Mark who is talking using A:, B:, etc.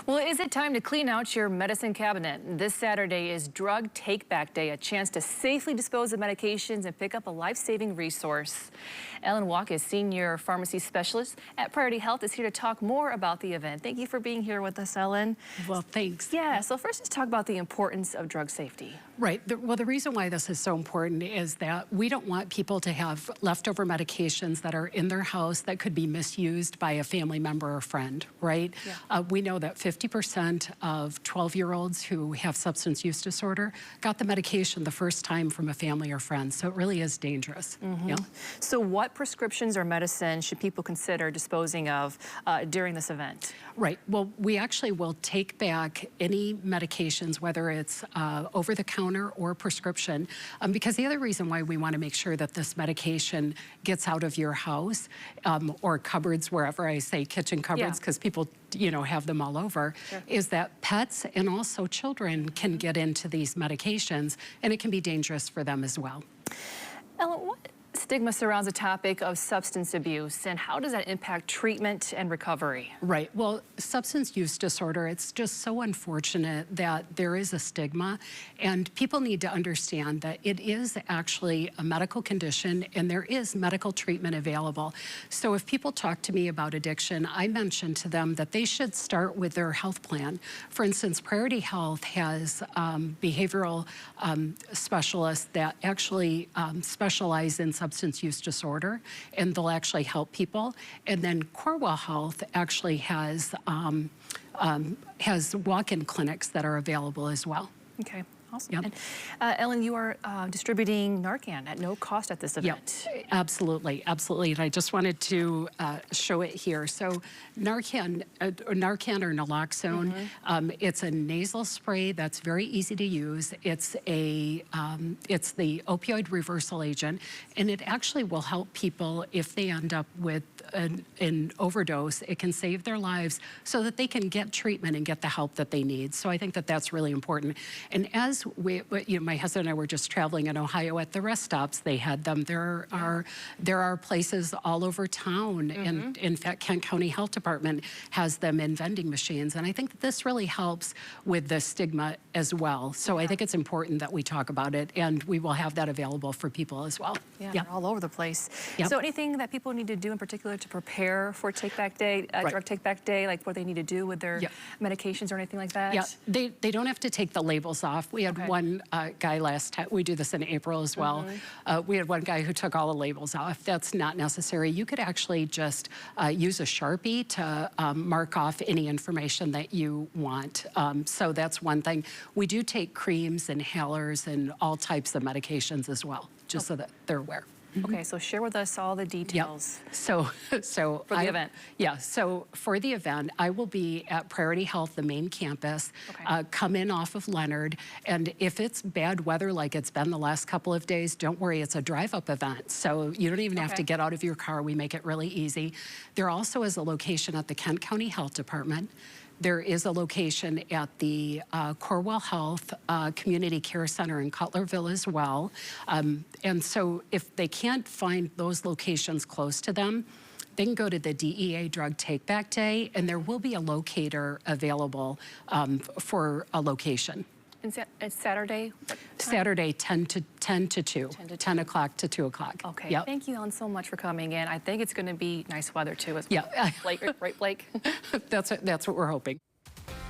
A: Well, is it time to clean out your medicine cabinet? This Saturday is Drug Take Back Day, a chance to safely dispose of medications and pick up a life-saving resource. Ellen Walk, Senior Pharmacy Specialist at Priority Health, is here to talk more about the event. Thank you for being here with us, Ellen.
B: Well, thanks.
A: Yeah, so first let's talk about the importance of drug safety.
B: Right. Well, the reason why this is so important is that we don't want people to have leftover medications that are in their house that could be misused by a family member or friend, right?
A: Yeah.
B: We know that 50% of 12-year-olds who have substance use disorder got the medication the first time from a family or friend, so it really is dangerous. Yeah.
A: So what prescriptions or medicine should people consider disposing of during this event?
B: Right. Well, we actually will take back any medications, whether it's over-the-counter or prescription, because the other reason why we want to make sure that this medication gets out of your house or cupboards, wherever I say kitchen cupboards, because people, you know, have them all over, is that pets and also children can get into these medications, and it can be dangerous for them as well.
A: Ellen, what stigma surrounds the topic of substance abuse, and how does that impact treatment and recovery?
B: Right. Well, substance use disorder, it's just so unfortunate that there is a stigma, and people need to understand that it is actually a medical condition and there is medical treatment available. So if people talk to me about addiction, I mention to them that they should start with their health plan. For instance, Priority Health has behavioral specialists that actually specialize in substance use disorder, and they'll actually help people. And then Corewell Health actually has walk-in clinics that are available as well.
A: Okay, awesome.
B: Yep.
A: And, Ellen, you are distributing Narcan at no cost at this event.
B: Yep, absolutely, absolutely. And I just wanted to show it here. So Narcan or naloxone, it's a nasal spray that's very easy to use. It's the opioid reversal agent, and it actually will help people if they end up with an overdose. It can save their lives so that they can get treatment and get the help that they need. So I think that that's really important. And as my husband and I were just traveling in Ohio at the rest stops, they had them. There are places all over town, and in fact, Kent County Health Department has them in vending machines. And I think that this really helps with the stigma as well. So I think it's important that we talk about it, and we will have that available for people as well.
A: Yeah, they're all over the place.
B: Yep.
A: So anything that people need to do in particular to prepare for Take Back Day, Drug Take Back Day, like what they need to do with their medications or anything like that?
B: Yeah, they don't have to take the labels off. We had one guy last time, we do this in April as well. We had one guy who took all the labels off. That's not necessary. You could actually just use a Sharpie to mark off any information that you want. So that's one thing. We do take creams, inhalers, and all types of medications as well, just so that they're aware.
A: Okay, so share with us all the details.
B: Yep. So
A: for the event.
B: Yeah, so for the event, I will be at Priority Health, the main campus, come in off of Leonard, and if it's bad weather like it's been the last couple of days, don't worry, it's a drive-up event, so you don't even have to get out of your car. We make it really easy. There also is a location at the Kent County Health Department. There is a location at the Corewell Health Community Care Center in Cutlerville as well. And so if they can't find those locations close to them, they can go to the DEA Drug Take Back Day, and there will be a locator available for a location.
A: It's Saturday?
B: Saturday, 10 to 2, 10 o'clock to 2 o'clock.
A: Okay, thank you, Ellen, so much for coming in. I think it's going to be nice weather, too, as well.
B: Yeah.
A: Right, Blake?
B: That's what we're hoping.